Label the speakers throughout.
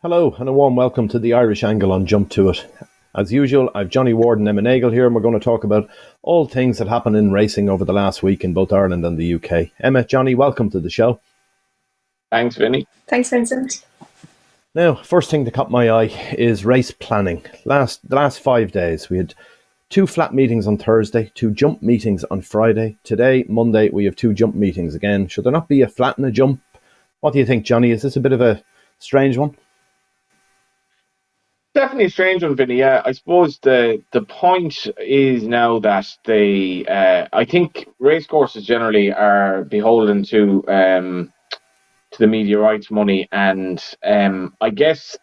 Speaker 1: Hello and a warm welcome to the Irish Angle on Jump to It. As usual, I've Johnny Ward and Emma Nagle here, and we're going to talk about all things that happened in racing over the last week in both Ireland and the UK. Emma, Johnny, welcome to the show.
Speaker 2: Thanks, Vinny.
Speaker 3: Thanks, Vincent.
Speaker 1: Now, first thing that caught my eye is race planning. The last 5 days, we had 2 flat meetings on Thursday, 2 jump meetings on Friday. Today, Monday, we have 2 jump meetings again. Should there not be a flat and a jump? What do you think, Johnny? Is this a bit of a strange one?
Speaker 2: Definitely a strange one, Vinny. Yeah, I suppose the point is now that I think racecourses generally are beholden to the media rights money, and I guess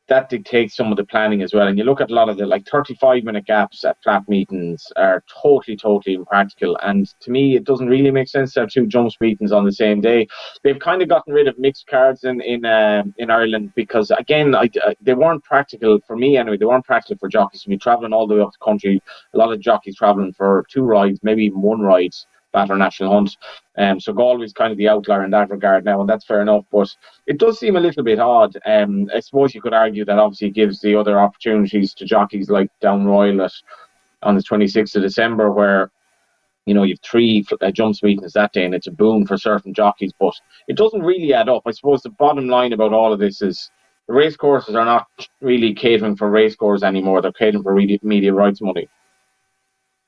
Speaker 2: that dictates some of the planning as well. And you look at a lot of the 35-minute gaps at flat meetings are totally impractical. And to me, it doesn't really make sense to have 2 jumps meetings on the same day. They've kind of gotten rid of mixed cards in Ireland because, again, they weren't practical for me anyway. They weren't practical for jockeys to be travelling all the way up the country. A lot of jockeys travelling for 2 rides, maybe even 1 ride. Batter National Hunt. So Galway's kind of the outlier in that regard now, and that's fair enough. But it does seem a little bit odd. I suppose you could argue that obviously it gives the other opportunities to jockeys like Down Royal on the 26th of December, where you have 3 jumps meetings that day, and it's a boon for certain jockeys. But it doesn't really add up. I suppose the bottom line about all of this is the race courses are not really catering for race cores anymore. They're catering for media rights money.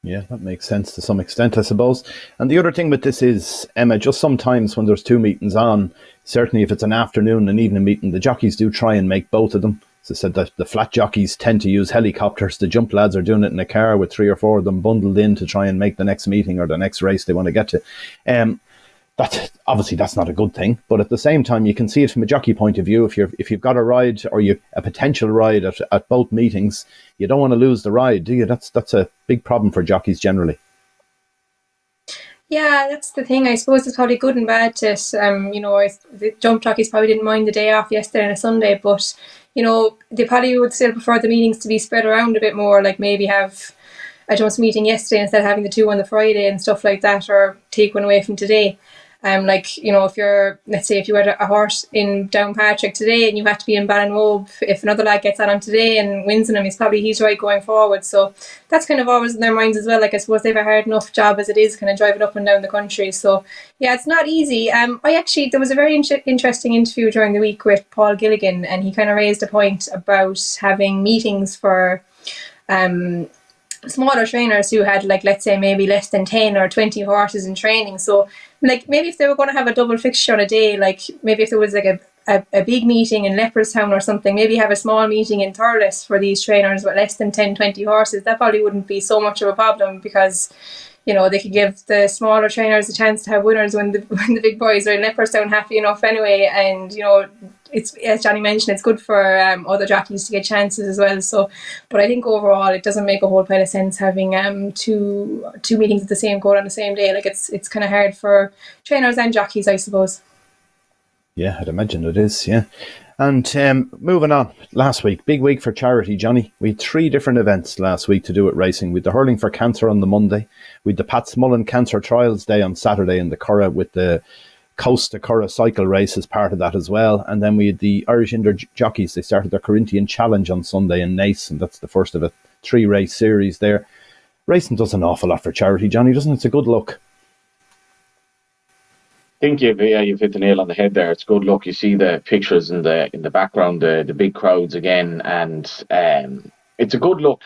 Speaker 1: Yeah, that makes sense to some extent, I suppose. And the other thing with this is, Emma, just sometimes when there's 2 meetings on, certainly if it's an afternoon and evening meeting, the jockeys do try and make both of them. As I said, the flat jockeys tend to use helicopters. The jump lads are doing it in a car with 3 or 4 of them bundled in to try and make the next meeting or the next race they want to get to. That's not a good thing, but at the same time, you can see it from a jockey point of view. If you've got a ride or a potential ride at both meetings, you don't want to lose the ride, do you? That's a big problem for jockeys generally.
Speaker 3: Yeah, that's the thing. I suppose it's probably good and bad to the jump jockeys probably didn't mind the day off yesterday and a Sunday, but they probably would still prefer the meetings to be spread around a bit more, like maybe have a jumps meeting yesterday instead of having the 2 on the Friday and stuff like that, or take one away from today. If you had a horse in Downpatrick today and you had to be in Ballinrobe, if another lad gets on today and wins in him, he's right going forward. So that's kind of always in their minds as well. I suppose they have a hard enough job as it is, kind of driving up and down the country. So yeah, it's not easy. There was a very interesting interview during the week with Paul Gilligan, and he kind of raised a point about having meetings for smaller trainers who had, let's say maybe less than 10 or 20 horses in training. So maybe if they were going to have a double fixture on a day, maybe if there was a big meeting in Leopardstown or something, maybe have a small meeting in Thurles for these trainers with less than 10, 20 horses. That probably wouldn't be so much of a problem, because they could give the smaller trainers a chance to have winners when the big boys are in Leopardstown happy enough anyway. And it's, as Johnny mentioned, it's good for other jockeys to get chances as well. So, but I think overall it doesn't make a whole pile of sense having two meetings at the same court on the same day. It's kind of hard for trainers and jockeys, I suppose.
Speaker 1: Yeah, I'd imagine it is. Yeah. And moving on, last week, big week for charity, Johnny. We had 3 different events last week to do with racing. We had the Hurling for Cancer on the Monday. We had the Pat Smullen Cancer Trials Day on Saturday in the Curragh, with the Coast to Curragh cycle race as part of that as well. And then we had the Irish Indoor Jockeys. They started their Corinthian Challenge on Sunday in Naas, and that's the first of a 3-race series there. Racing does an awful lot for charity, Johnny, doesn't it? It's a good look.
Speaker 2: I think you've hit the nail on the head there. It's good look. You see the pictures in the background, the big crowds again, and it's a good look.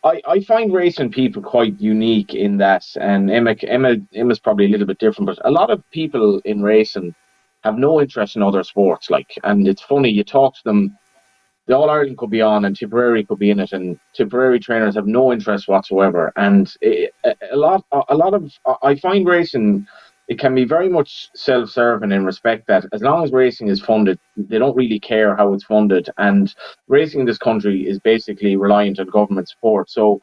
Speaker 2: I find racing people quite unique in that, and Emma's probably a little bit different, but a lot of people in racing have no interest in other sports. And it's funny, you talk to them, the All Ireland could be on and Tipperary could be in it, and Tipperary trainers have no interest whatsoever. And I find racing, it can be very much self-serving in respect that as long as racing is funded, they don't really care how it's funded. And racing in this country is basically reliant on government support. So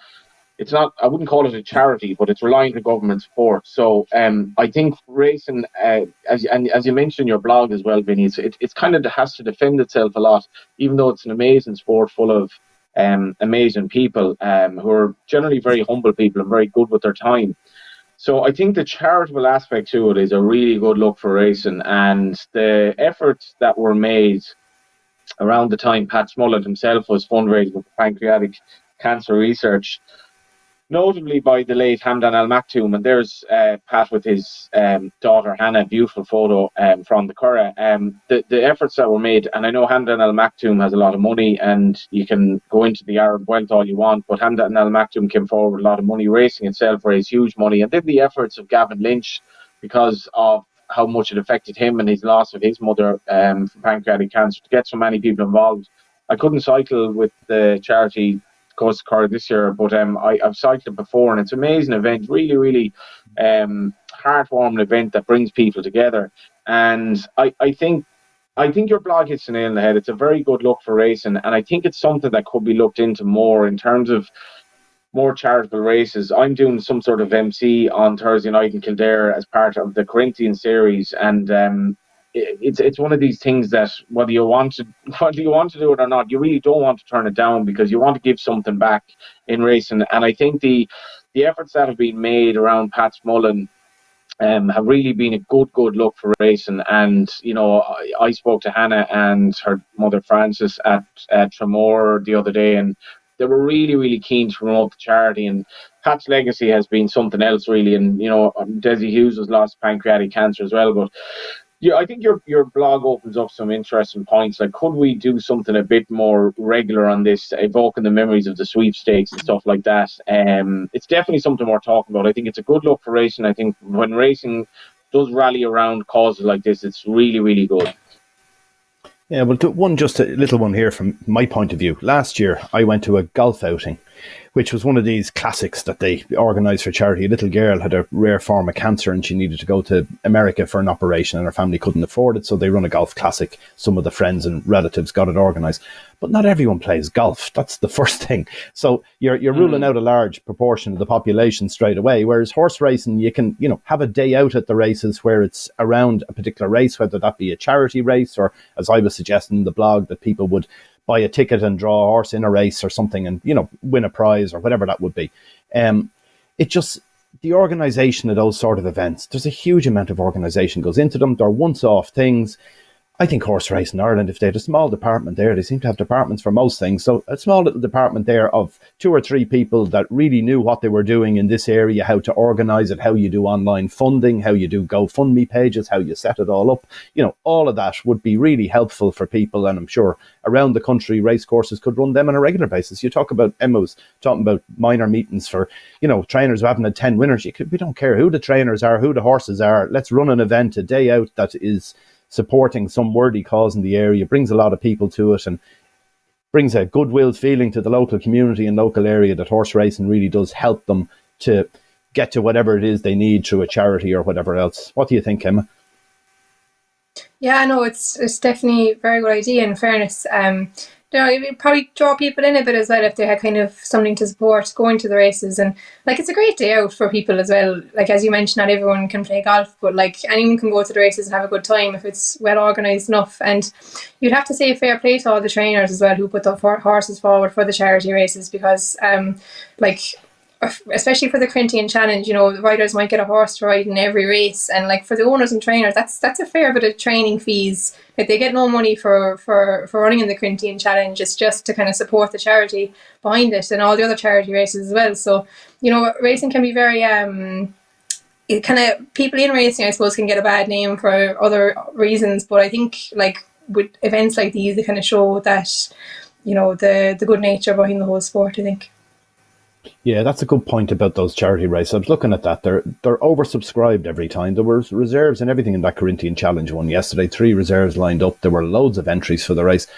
Speaker 2: it's not, I wouldn't call it a charity, but it's reliant on government support. So I think racing, as you mentioned in your blog as well, Vinny, it's kind of has to defend itself a lot, even though it's an amazing sport full of amazing people who are generally very humble people and very good with their time. So I think the charitable aspect to it is a really good look for racing, and the efforts that were made around the time Pat Smullen himself was fundraising for pancreatic cancer research, notably by the late Hamdan Al Maktoum. And there's Pat with his daughter Hannah, beautiful photo from the Curragh. The efforts that were made, and I know Hamdan Al Maktoum has a lot of money, and you can go into the Arab wealth all you want, but Hamdan Al Maktoum came forward with a lot of money. Racing itself raised huge money. And then the efforts of Gavin Lynch, because of how much it affected him and his loss of his mother from pancreatic cancer, to get so many people involved. I couldn't cycle with the charity Coast Curragh this year, but I've cycled before, and it's an amazing event, really, really heartwarming event that brings people together. And I think your blog hits the nail on the head. It's a very good look for racing, and I think it's something that could be looked into more in terms of more charitable races. I'm doing some sort of MC on Thursday night in Kildare as part of the Corinthian series, and it's one of these things that whether you want to do it or not, you really don't want to turn it down, because you want to give something back in racing. And I think the efforts that have been made around Pat Smullen have really been a good look for racing. And I spoke to Hannah and her mother Frances at Tremor the other day, and they were really, really keen to promote the charity. And Pat's legacy has been something else, really. And Desi Hughes was lost to pancreatic cancer as well. But yeah, I think your blog opens up some interesting points. Like, could we do something a bit more regular on this, evoking the memories of the sweepstakes and stuff like that? It's definitely something we're talking about. I think it's a good look for racing. I think when racing does rally around causes like this, it's really, really good.
Speaker 1: Yeah, well, just a little one here from my point of view. Last year, I went to a golf outing, which was one of these classics that they organised for charity. A little girl had a rare form of cancer and she needed to go to America for an operation, and her family couldn't afford it, so they run a golf classic. Some of the friends and relatives got it organised. But not everyone plays golf. That's the first thing. So you're ruling out a large proportion of the population straight away, whereas horse racing, you can have a day out at the races where it's around a particular race, whether that be a charity race or, as I was suggesting in the blog, that people would buy a ticket and draw a horse in a race or something and, win a prize or whatever that would be. It just, the organisation of those sort of events, there's a huge amount of organisation goes into them. They're once-off things. I think horse racing in Ireland, if they had a small department there, they seem to have departments for most things. So a small little department there of 2 or 3 people that really knew what they were doing in this area, how to organise it, how you do online funding, how you do GoFundMe pages, how you set it all up. All of that would be really helpful for people. And I'm sure around the country, racecourses could run them on a regular basis. You talk about Emma's talking about minor meetings for, trainers who haven't had 10 winners. We don't care who the trainers are, who the horses are. Let's run an event a day out that is supporting some worthy cause in the area, brings a lot of people to it and brings a goodwill feeling to the local community and local area, that horse racing really does help them to get to whatever it is they need through a charity or whatever else. What do you think, Emma?
Speaker 3: Yeah, no, it's definitely a very good idea, in fairness. It would probably draw people in a bit as well if they had kind of something to support going to the races. And it's a great day out for people as well. As you mentioned, not everyone can play golf, but anyone can go to the races and have a good time if it's well organised enough. And you'd have to say fair play to all the trainers as well who put the horses forward for the charity races, because especially for the Corinthian Challenge, the riders might get a horse to ride in every race, and for the owners and trainers, that's a fair bit of training fees. They get no money for running in the Corinthian Challenge. It's just to kind of support the charity behind it and all the other charity races as well. So racing can be very people in racing, I suppose, can get a bad name for other reasons, but I think with events like these, they kind of show that the good nature behind the whole sport, I think.
Speaker 1: Yeah, that's a good point about those charity races. I was looking at that. They're oversubscribed every time. There were reserves and everything in that Corinthian Challenge one yesterday. 3 reserves lined up. There were loads of entries for the race.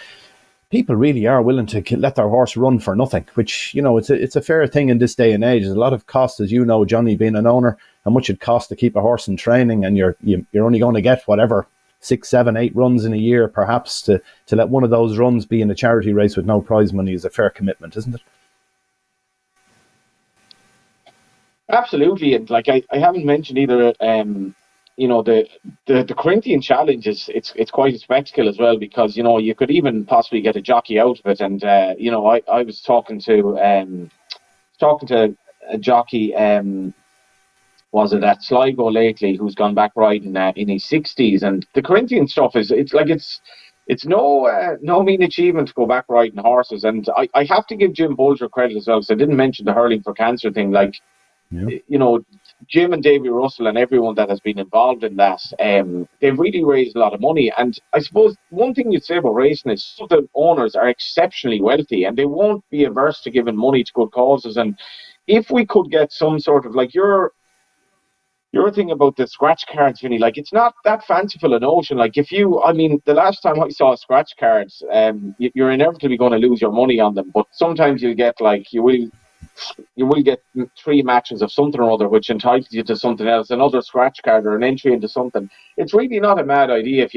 Speaker 1: People really are willing to let their horse run for nothing, which, it's a fair thing in this day and age. There's a lot of cost, as you know, Johnny, being an owner, how much it costs to keep a horse in training, and you're only going to get whatever 6, 7, 8 runs in a year, perhaps. To let one of those runs be in a charity race with no prize money is a fair commitment, isn't it?
Speaker 2: Absolutely. And I haven't mentioned either, the Corinthian Challenge it's quite a spectacle as well, because you could even possibly get a jockey out of it. And I was talking to a jockey, was it at Sligo lately, who's gone back riding in his 60s, and the Corinthian stuff it's it's no mean achievement to go back riding horses. And I have to give Jim Bolger credit as well, because I didn't mention the hurling for cancer thing. Like, you know, Jim and Davy Russell and everyone that has been involved in that, they've really raised a lot of money. And I suppose one thing you'd say about racing is some of the owners are exceptionally wealthy, and they won't be averse to giving money to good causes. And if we could get some sort of, like, your thing about the scratch cards, Vinny, like, it's not that fanciful a notion. Like, I mean, the last time I saw scratch cards, you're inevitably going to lose your money on them. But sometimes you'll get, like, you will get 3 matches of something or other, which entitles you to something else, another scratch card or an entry into something. It's really not a mad idea. If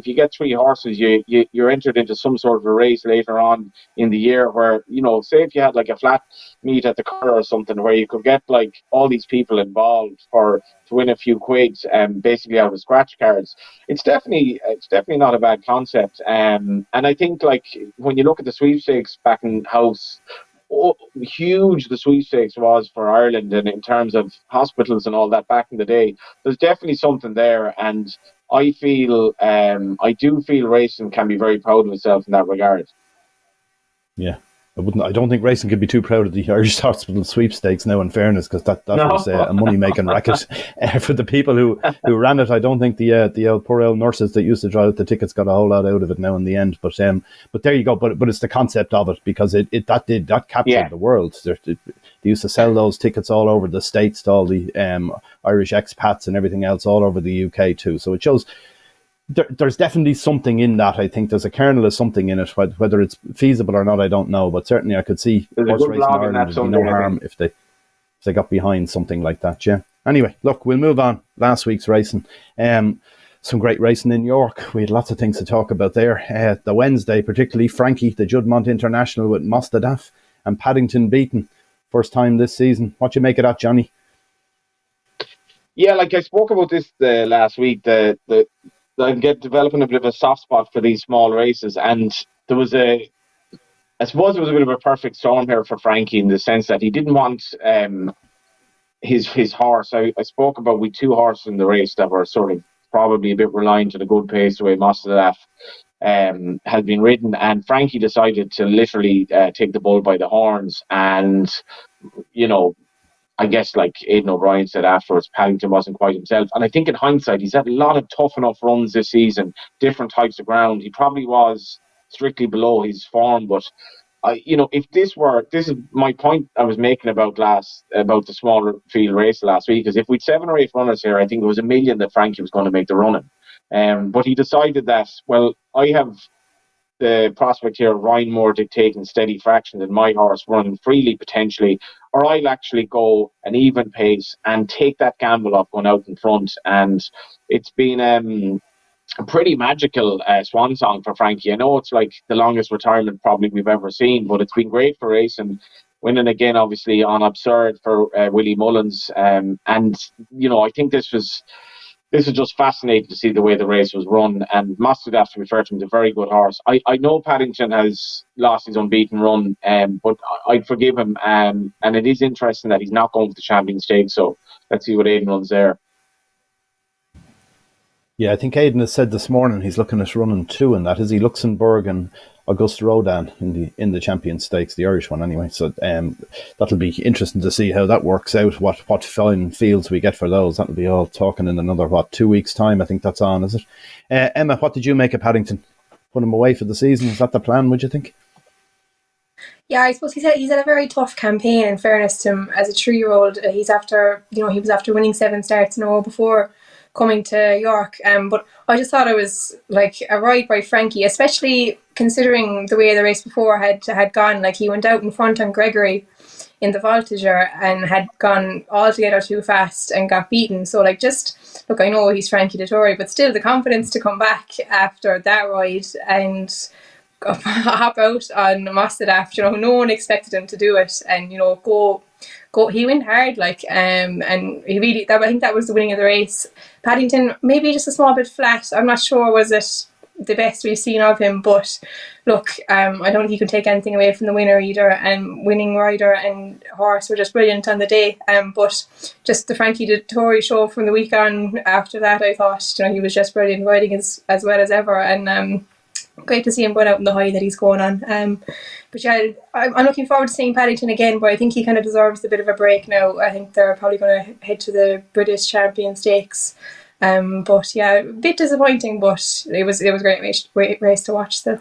Speaker 2: you get 3 horses, you're entered into some sort of a race later on in the year where, you know, say if you had like a flat meet at the Curragh or something, where you could get like all these people involved to win a few quids and basically out of scratch cards. It's definitely not a bad concept. And I think, like, when you look at the sweepstakes back in house, huge the sweepstakes was for Ireland, and in terms of hospitals and all that back in the day, there's definitely something there. And I do feel racing can be very proud of itself in that regard.
Speaker 1: Yeah. I don't think racing could be too proud of the Irish Hospital sweepstakes now, in fairness, because that was a money-making racket for the people who ran it. I don't think the poor old nurses that used to draw out the tickets got a whole lot out of it now in the end. But there you go. But it's the concept of it, because that captured the world. They used to sell those tickets all over the States to all the Irish expats and everything else all over the UK too. So it shows there's definitely something in that. I think there's a kernel of something in it. Whether it's feasible or not, I don't know. But certainly I could see horse racing in Ireland would be no harm if they got behind something like that. Yeah. Anyway, look, we'll move on. Last week's racing. Some great racing in York. We had lots of things to talk about there. The Wednesday, particularly Frankie, the Juddmonte International with Mostadaf and Paddington beaten. First time this season. What you make of that, Johnny?
Speaker 2: Yeah, like I spoke about this last week, I'm developing a bit of a soft spot for these small races, and there was I suppose it was a bit of a perfect storm here for Frankie, in the sense that he didn't want his horse. I spoke about with 2 horses in the race that were sort of probably a bit reliant on a good pace, the way Mostadaf had been ridden, and Frankie decided to literally take the bull by the horns. And, you know, I guess, like Aidan O'Brien said afterwards, Paddington wasn't quite himself. And I think in hindsight, he's had a lot of tough enough runs this season, different types of ground. He probably was strictly below his form. But, if this is my point I was making about the smaller field race last week, is if we'd 7 or 8 runners here, I think it was $1 million that Frankie was going to make the running. But he decided that, well, I have the prospect here of Ryan Moore dictating steady fraction and my horse running freely potentially, or I'll actually go an even pace and take that gamble of going out in front. And it's been a pretty magical swan song for Frankie. I know it's like the longest retirement probably we've ever seen, but it's been great for racing. Winning again, obviously, on Absurd for Willie Mullins. And, I think this was just fascinating to see the way the race was run. And Mostadaf, to be fair to him, is a very good horse. I know Paddington has lost his unbeaten run, but I'd forgive him. And it is interesting that he's not going for the Champion Stakes. So let's see what Aidan runs there.
Speaker 1: Yeah, I think Aidan has said this morning he's looking at running 2 in that. Is he Luxembourg and Auguste Rodin in the Champion Stakes, the Irish one anyway. So that'll be interesting to see how that works out. What fine fields we get for those. That'll be all talking in another 2 weeks' time. I think that's on, is it? Emma, what did you make of Paddington? Put him away for the season. Is that the plan? Would you think?
Speaker 3: Yeah, I suppose he's had a very tough campaign. In fairness to him, as a 3-year-old, he was after winning 7 starts in a row before coming to York. But I just thought it was like a ride by Frankie, especially considering the way the race before had gone. Like, he went out in front on Gregory in the Voltigeur and had gone altogether too fast and got beaten. So, like, just look, I know he's Frankie Dettori, but still the confidence to come back after that ride and hop out on Mostadaf. No one expected him to do it, and go. He went hard, and he really. I think that was the winning of the race. Paddington maybe just a small bit flat. I'm not sure was it the best we've seen of him, but look, I don't think you can take anything away from the winner either. And winning rider and horse were just brilliant on the day. But just the Frankie Dettori show from the week on after that, I thought he was just brilliant, riding as well as ever. And great to see him going out in the high that he's going on. But yeah, I'm looking forward to seeing Paddington again, but I think he kind of deserves a bit of a break now. I think they're probably going to head to the British Champion Stakes. But yeah, a bit disappointing, but it was a great race to watch still.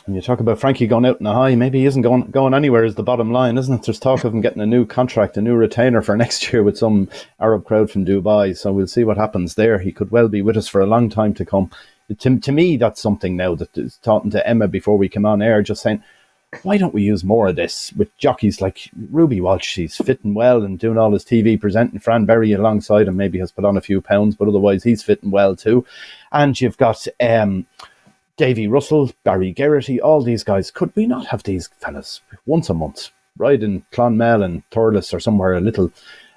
Speaker 1: And you talk about Frankie going out in a high, maybe he isn't going anywhere is the bottom line, isn't it? There's talk of him getting a new contract, a new retainer for next year with some Arab crowd from Dubai, so we'll see what happens there. He could well be with us for a long time to come. To me, that's something now that is talking to Emma before we come on air, just saying, why don't we use more of this with jockeys like Ruby Walsh? He's fitting well and doing all his TV presenting. Fran Berry alongside him maybe has put on a few pounds, but otherwise he's fitting well too. And you've got Davy Russell, Barry Geraghty, all these guys. Could we not have these fellas once a month ride in Clonmel and Thurles or somewhere,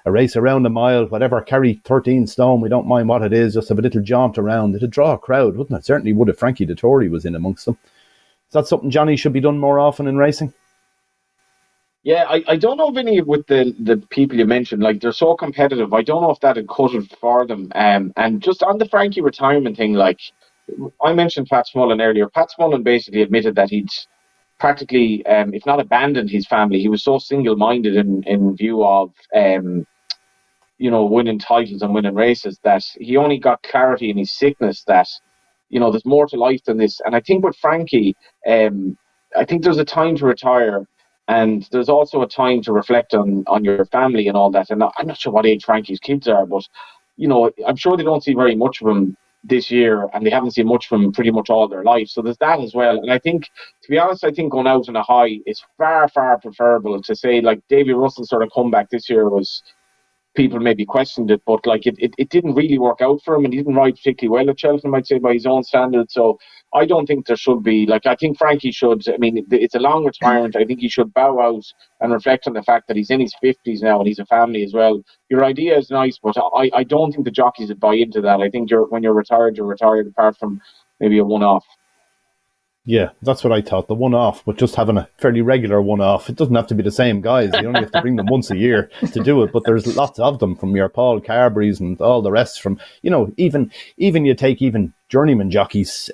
Speaker 1: a race around a mile, whatever, carry 13 stone, we don't mind what it is, just have a little jaunt around. It'd draw a crowd, wouldn't it? Certainly would if Frankie Dettori was in amongst them. Is that something, Johnny, should be done more often in racing?
Speaker 2: Yeah, I don't know if any with the people you mentioned, like they're so competitive. I don't know if that'd cut it for them. And just on the Frankie retirement thing, like I mentioned Pat Smullen earlier. Pat Smullen basically admitted that he'd practically, if not abandoned his family, he was so single-minded in view of, winning titles and winning races that he only got clarity in his sickness that, there's more to life than this. And I think with Frankie, I think there's a time to retire and there's also a time to reflect on your family and all that. And I'm not sure what age Frankie's kids are, but, I'm sure they don't see very much of him this year and they haven't seen much from pretty much all their life. So there's that as well. And I think, to be honest, I think going out on a high is far, far preferable to say, like, Davy Russell's sort of comeback this year was, people maybe questioned it, but like it didn't really work out for him and he didn't ride particularly well at Cheltenham, I'd say, by his own standards. So I don't think there should be, like, I think Frankie should, I mean, it's a long retirement. I think he should bow out and reflect on the fact that he's in his 50s now and he's a family as well. Your idea is nice, but I don't think the jockeys would buy into that. I think when you're retired, apart from maybe a one-off.
Speaker 1: Yeah, that's what I thought, the one-off, but just having a fairly regular one-off. It doesn't have to be the same guys. You only have to bring them once a year to do it, but there's lots of them, from your Paul Carberrys and all the rest, from, even you take even journeyman jockeys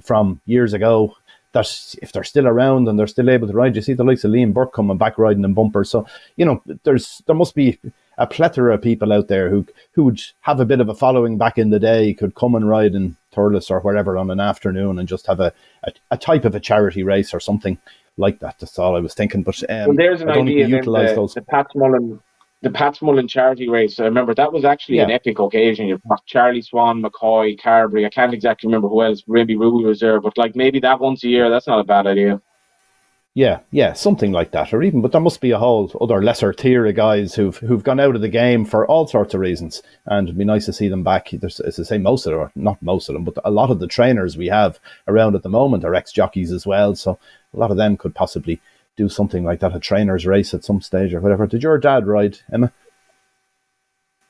Speaker 1: from years ago, that if they're still around and they're still able to ride, you see the likes of Liam Burke coming back riding in bumpers. So, there must be a plethora of people out there who would have a bit of a following back in the day, could come and ride in Thurles or wherever on an afternoon and just have a type of a charity race or something like that. That's all I was thinking. But
Speaker 2: well, there's an idea. The Pat Smullen charity race. I remember that was actually an epic occasion. You've got Charlie Swan, McCoy, Carberry. I can't exactly remember who else. Maybe Ruby was there, but like maybe that once a year. That's not a bad idea.
Speaker 1: Yeah, something like that, or even, but there must be a whole other lesser tier of guys who've gone out of the game for all sorts of reasons, and it'd be nice to see them back. As I say, not most of them, but a lot of the trainers we have around at the moment are ex-jockeys as well, so a lot of them could possibly do something like that, a trainer's race at some stage or whatever. Did your dad ride, Emma?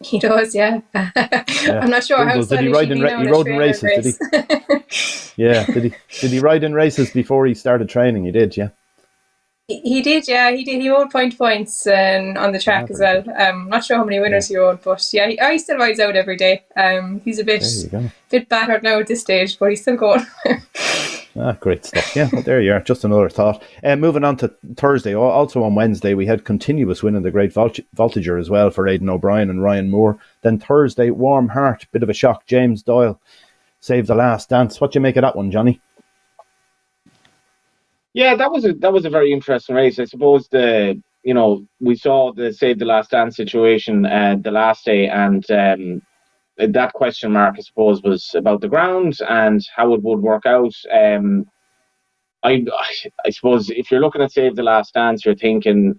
Speaker 3: He does, yeah. I'm not sure how.
Speaker 1: Did he ride in races? Did he? Yeah. Did he ride in races before he started training? He did, yeah.
Speaker 3: He did, yeah. He did. He rode points on the track as well. Not sure how many winners he rode, but yeah, he still rides out every day. He's a bit battered now at this stage, but he's still going.
Speaker 1: Great stuff. Yeah, well, there you are. Just another thought. Moving on to Thursday, also on Wednesday, we had continuous win in the Great Voltigeur as well for Aidan O'Brien and Ryan Moore. Then Thursday, Warm Heart, bit of a shock. James Doyle saved the last dance. What do you make of that one, Johnny?
Speaker 2: Yeah, that was a very interesting race. I suppose we saw the save the last dance situation the last day, and that question mark, I suppose, was about the ground and how it would work out. I suppose if you're looking at Save the Last Dance, you're thinking,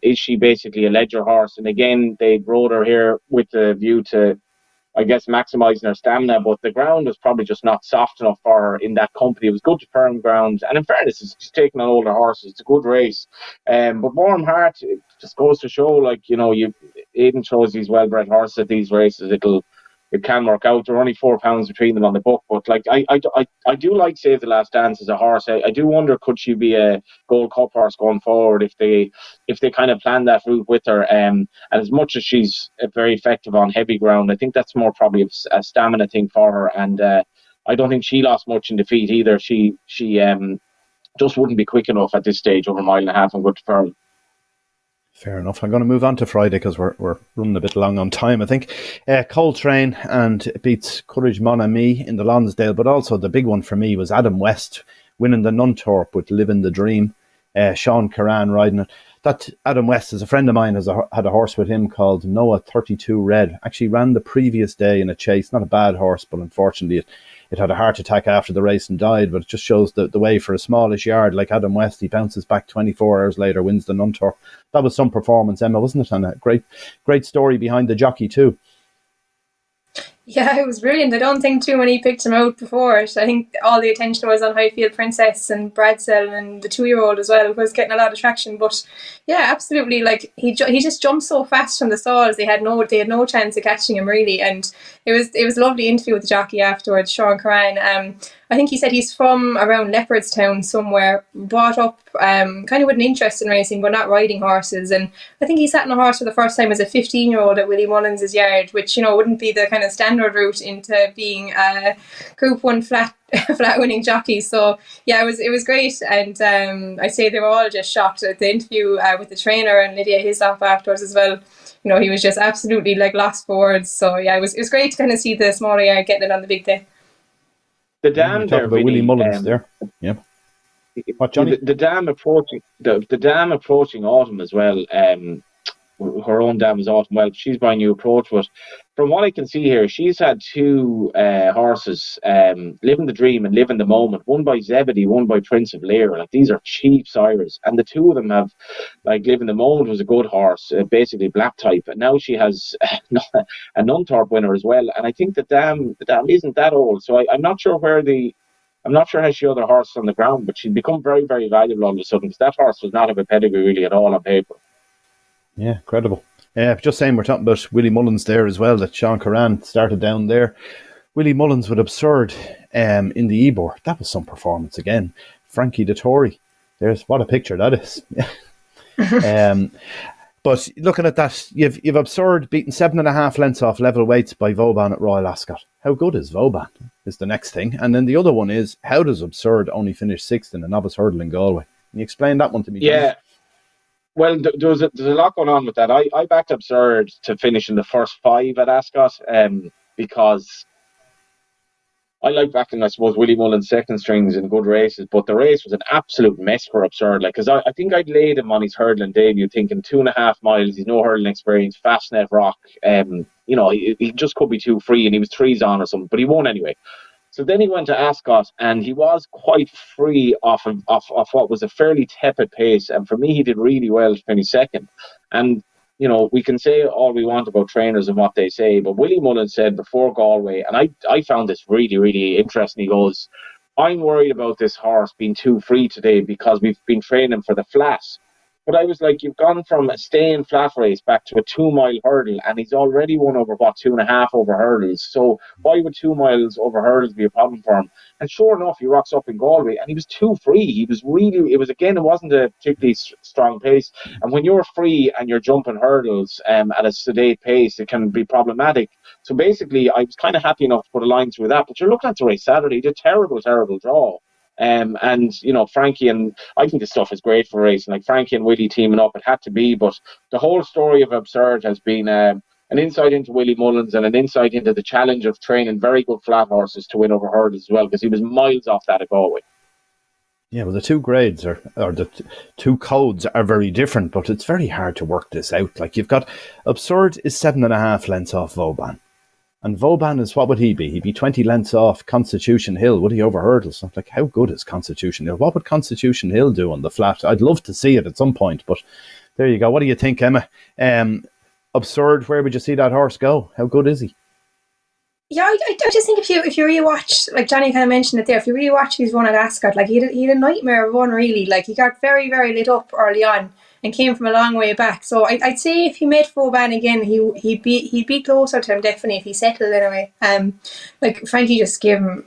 Speaker 2: is she basically a ledger horse? And again, they rode her here with the view to, I guess, maximising her stamina, but the ground was probably just not soft enough for her in that company. It was good to firm ground, and in fairness, she's taking on older horses. It's a good race. But Warm Heart, it just goes to show, like, Aidan shows these well-bred horses at these races. It can work out. There are only £4 between them on the book, but like I do like Save the Last Dance as a horse. I do wonder, could she be a Gold Cup horse going forward if they kind of plan that route with her. And as much as she's very effective on heavy ground, I think that's more probably a stamina thing for her. And I don't think she lost much in defeat either. She just wouldn't be quick enough at this stage over a mile and a half and good to Fern.
Speaker 1: Fair enough. I'm going to move on to Friday because we're running a bit long on time, I think. Coltrane and it beats Courage Mon Ami in the Lonsdale, but also the big one for me was Adam West winning the Nunthorpe with Living the Dream. Sean Curran riding it. That Adam West is a friend of mine, had a horse with him called Noah 32 Red. Actually ran the previous day in a chase. Not a bad horse, but unfortunately it had a heart attack after the race and died. But it just shows the way for a smallish yard like Adam West. He bounces back 24 hours later, wins the Nunthorpe. That was some performance, Emma, wasn't it? And a great story behind the jockey too.
Speaker 3: Yeah, it was brilliant. I don't think too many picked him out before it. I think all the attention was on Highfield Princess and Bradsell and the 2-year-old as well, who was getting a lot of traction. But yeah, absolutely, like he just jumped so fast from the stalls. They had no chance of catching him really, and it was a lovely interview with the jockey afterwards, Sean Curran. I think he said he's from around Leopardstown somewhere, brought up kind of with an interest in racing but not riding horses, and I think he sat on a horse for the first time as a 15-year-old at Willie Mullins' yard, which wouldn't be the kind of standard route into being a Group 1 flat winning jockey. So yeah, it was great, and I'd say they were all just shocked at the interview with the trainer and Lydia Hislop afterwards as well. He was just absolutely like lost for words. So yeah, it was great to kind of see the smaller yard getting it on the big day.
Speaker 2: The dam there,
Speaker 1: about Willie Mullins there. Yeah. What, Johnny?
Speaker 2: The dam approaching autumn as well. Her own dam is autumn. Well, she's by New Approach, but from what I can see here, she's had two horses, Living the Dream and Living the Moment, one by Zebedee, one by Prince of Lear. Like, these are cheap sires, and the two of them have, like, Living the Moment was a good horse, basically black type, and now she has a Nunthorpe winner as well. And I think the dam isn't that old, so I'm not sure how she other horses on the ground, but she'd become very, very valuable all of a sudden, because that horse does not have a pedigree really at all on paper.
Speaker 1: Yeah, incredible. Just saying, we're talking about Willie Mullins there as well, that Sean Curran started down there. Willie Mullins with Absurd in the Ebor. That was some performance again. Frankie Dettori. What a picture that is. But looking at that, you've Absurd beaten 7.5 lengths off level weights by Vauban at Royal Ascot. How good is Vauban is the next thing. And then the other one is, how does Absurd only finish 6th in a novice hurdle in Galway? Can you explain that one to me?
Speaker 2: Yeah. Well, there's a lot going on with that. I backed Absurd to finish in the first 5 at Ascot because I like backing, I suppose, Willie Mullins' second strings in good races, but the race was an absolute mess for Absurd. Like, because I think I'd laid him on his hurdling debut, thinking 2.5 miles, he's no hurdling experience, Fastnet Rock. He just could be too free, and he was 3s on or something, but he won anyway. So then he went to Ascot, and he was quite free off what was a fairly tepid pace. And for me, he did really well to finish second. And, we can say all we want about trainers and what they say, but Willie Mullins said before Galway, and I found this really, really interesting. He goes, I'm worried about this horse being too free today because we've been training for the flat. But I was like, you've gone from a staying flat race back to a 2-mile hurdle, and he's already won over 2.5 over hurdles. So why would 2 miles over hurdles be a problem for him? And sure enough, he rocks up in Galway, and he was too free. It wasn't a particularly strong pace. And when you're free and you're jumping hurdles at a sedate pace, it can be problematic. So basically, I was kind of happy enough to put a line through that. But you're looking at the race Saturday, the terrible, terrible draw. Frankie, and I think this stuff is great for racing, like Frankie and Willie teaming up, it had to be. But the whole story of Absurd has been an insight into Willie Mullins and an insight into the challenge of training very good flat horses to win over hurdles as well, because he was miles off that at Galway.
Speaker 1: Yeah, well, the two grades or the two codes are very different, but it's very hard to work this out. Like, you've got Absurd is 7.5 lengths off Vauban. And Vauban is, what would he be? He'd be 20 lengths off Constitution Hill. Would he over hurdles? I'm like, how good is Constitution Hill? What would Constitution Hill do on the flat? I'd love to see it at some point, but there you go. What do you think, Emma? Absurd, where would you see that horse go? How good is he?
Speaker 3: Yeah, I just think if you really watch, like Johnny kind of mentioned it there, if you really watch his run at Ascot, like he had a nightmare run really. Like, he got very, very lit up early on and came from a long way back. So I'd say if he met Vauban again, he'd be closer to him definitely if he settled anyway. Like, Frankie just gave him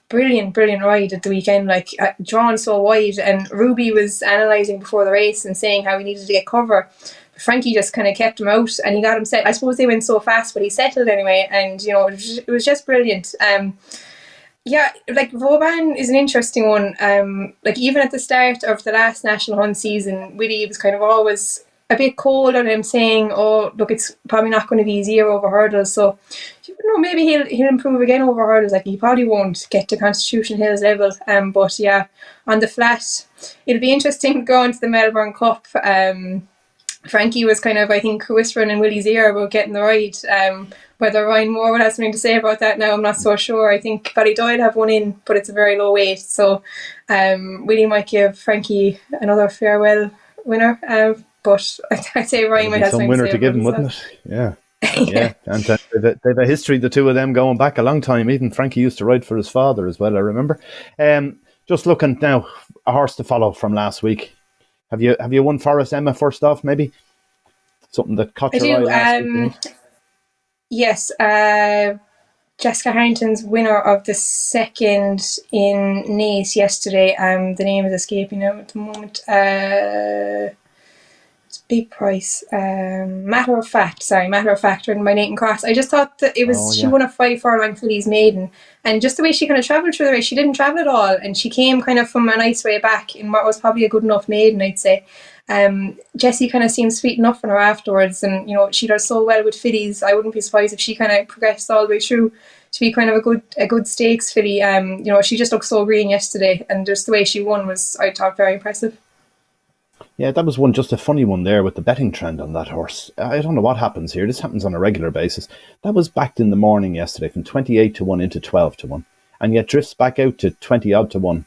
Speaker 3: brilliant ride at the weekend, like drawn so wide, and Ruby was analysing before the race and saying how he needed to get cover. Frankie just kind of kept him out, and he got him set. I suppose they went so fast, but he settled anyway, and it was just brilliant. Yeah, like Vauban is an interesting one. Like even at the start of the last national hunt season, Willie was kind of always a bit cold on him, saying, "Oh, look, it's probably not going to be easier over hurdles." So, you know, maybe he'll improve again over hurdles. Like he probably won't get to Constitution Hill's level. But yeah, on the flat, it'll be interesting going to the Melbourne Cup. Frankie was kind of, I think, whispering in Willie's ear about getting the ride. Whether Ryan Moore would have something to say about that now, I'm not so sure. I think Ballydoyle have one in, but it's a very low weight. So Willie might give Frankie another farewell winner. But I'd say Ryan might have
Speaker 1: some
Speaker 3: something
Speaker 1: winner
Speaker 3: to say
Speaker 1: to give
Speaker 3: about
Speaker 1: him,
Speaker 3: it.
Speaker 1: wouldn't it? Yeah. Yeah, and they've a history, the two of them, going back a long time. Even Frankie used to ride for his father as well, I remember. Just looking now, a horse to follow from last week. Have you won Forrest Emma first off, maybe? Something that caught
Speaker 3: I
Speaker 1: your eye
Speaker 3: do.
Speaker 1: last week, you think?
Speaker 3: Yes. Jessica Harrington's winner of the second in Naas yesterday. The name is escaping now at the moment. Big price. Matter of fact, ridden by Nathan Cross. I just thought that it
Speaker 1: Oh,
Speaker 3: was, she
Speaker 1: yeah.
Speaker 3: won a 5 furlong fillies maiden, and just the way she kind of travelled through the race, she didn't travel at all, and she came kind of from a nice way back in what was probably a good enough maiden, I'd say. Jessie kind of seemed sweet enough on her afterwards, and you know she does so well with fillies. I wouldn't be surprised if she kind of progressed all the way through to be kind of a good stakes filly. You know, she just looked so green yesterday, and just the way she won was, I thought, very impressive.
Speaker 1: Yeah, that was one, just a funny one there with the betting trend on that horse. I don't know what happens here. This happens on a regular basis. That was backed in the morning yesterday from 28 to 1 into 12 to 1, and yet drifts back out to 20 odd to 1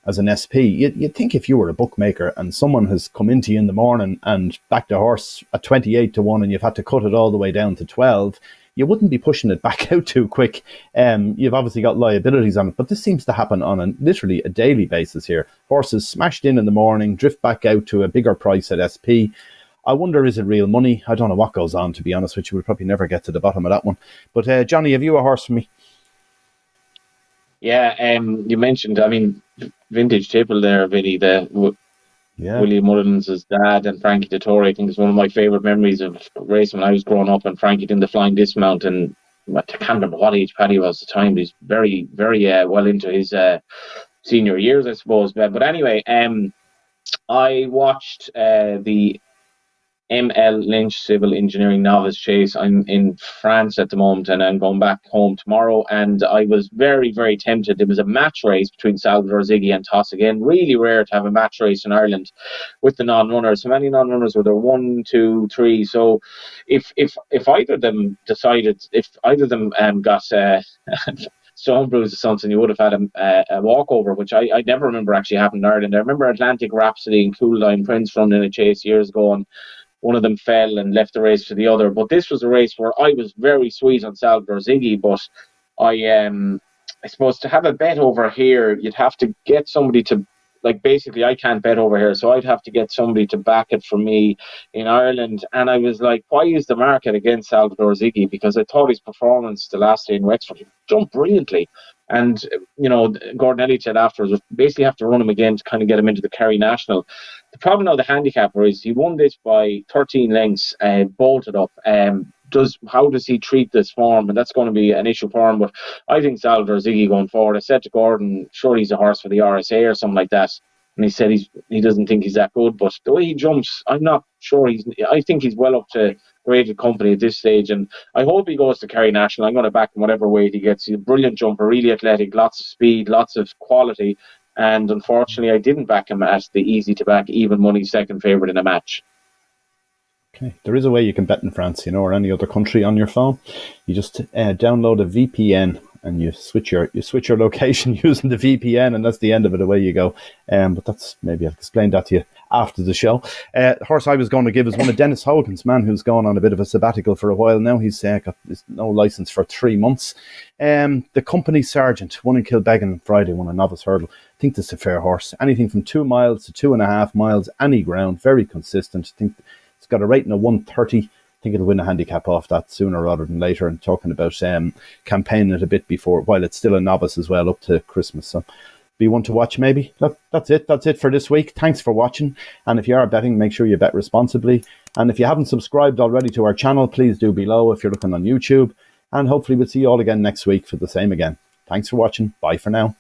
Speaker 1: as an SP. You'd think if you were a bookmaker and someone has come into you in the morning and backed a horse at 28 to 1 and you've had to cut it all the way down to 12, you wouldn't be pushing it back out too quick. You've obviously got liabilities on it, but this seems to happen on literally a daily basis here. Horses smashed in the morning, drift back out to a bigger price at SP. I wonder, is it real money? I don't know what goes on, to be honest with you. We'll probably never get to the bottom of that one. But Johnny, have you a horse for me?
Speaker 2: Yeah, you mentioned, I mean, vintage table there, Vinny,
Speaker 1: Yeah.
Speaker 2: William Mullins's dad and Frankie Dettori. I think is one of my favourite memories of racing when I was growing up, and Frankie did the flying dismount, and I can't remember what age Paddy was at the time. He's very, very well into his senior years, I suppose. But anyway, I watched the ML Lynch Civil Engineering Novice Chase. I'm in France at the moment, and I'm going back home tomorrow. And I was very, very tempted. It was a match race between Salvador Ziggy and Toss again. Really rare to have a match race in Ireland with the non-runners. How many non-runners were there? 1, 2, 3. So if either of them decided, if either of them got stone bruise or something, you would have had a walkover, which I never remember actually happening in Ireland. I remember Atlantic Rhapsody and Cool Line Prince running a chase years ago, and one of them fell and left the race for the other. But this was a race where I was very sweet on Salvador Ziggy, but I suppose to have a bet over here, you'd have to get somebody to, like, basically I can't bet over here, so I'd have to get somebody to back it for me in Ireland. And I was like, why is the market against Salvador Ziggy? Because I thought his performance the last day in Wexford, he jumped brilliantly. And, you know, Gordon Elliott said afterwards, we basically have to run him again to kind of get him into the Kerry National. The problem now, the handicapper, is he won this by 13 lengths, bolted up. How does he treat this form? And that's going to be an issue for him. But I think Salvador Ziggy going forward, I said to Gordon, sure, he's a horse for the RSA or something like that. And he said he doesn't think he's that good. But the way he jumps, I'm not sure I think he's well up to graded company at this stage. And I hope he goes to Kerry National. I'm going to back him whatever weight he gets. He's a brilliant jumper, really athletic, lots of speed, lots of quality. And unfortunately, I didn't back him as the easy to back even money second favourite in a match.
Speaker 1: Okay, there is a way you can bet in France, or any other country on your phone. You just download a VPN and you switch your location using the VPN, and that's the end of it. Away you go. But that's, maybe I'll explain that to you after the show. The horse I was going to give is one of Dennis Hogan's, man who's gone on a bit of a sabbatical for a while now. He's got no licence for 3 months. The Company Sergeant won in Kilbeggan on Friday, won a novice hurdle. I think this is a fair horse. Anything from 2 miles to 2.5 miles, any ground, very consistent. I think it's got a rating of 130. I think it'll win a handicap off that sooner rather than later. And talking about campaigning it a bit before, while it's still a novice as well, up to Christmas. So be one to watch maybe. That's it for this week. Thanks for watching. And if you are betting, make sure you bet responsibly. And if you haven't subscribed already to our channel, please do below if you're looking on YouTube. And hopefully we'll see you all again next week for the same again. Thanks for watching. Bye for now.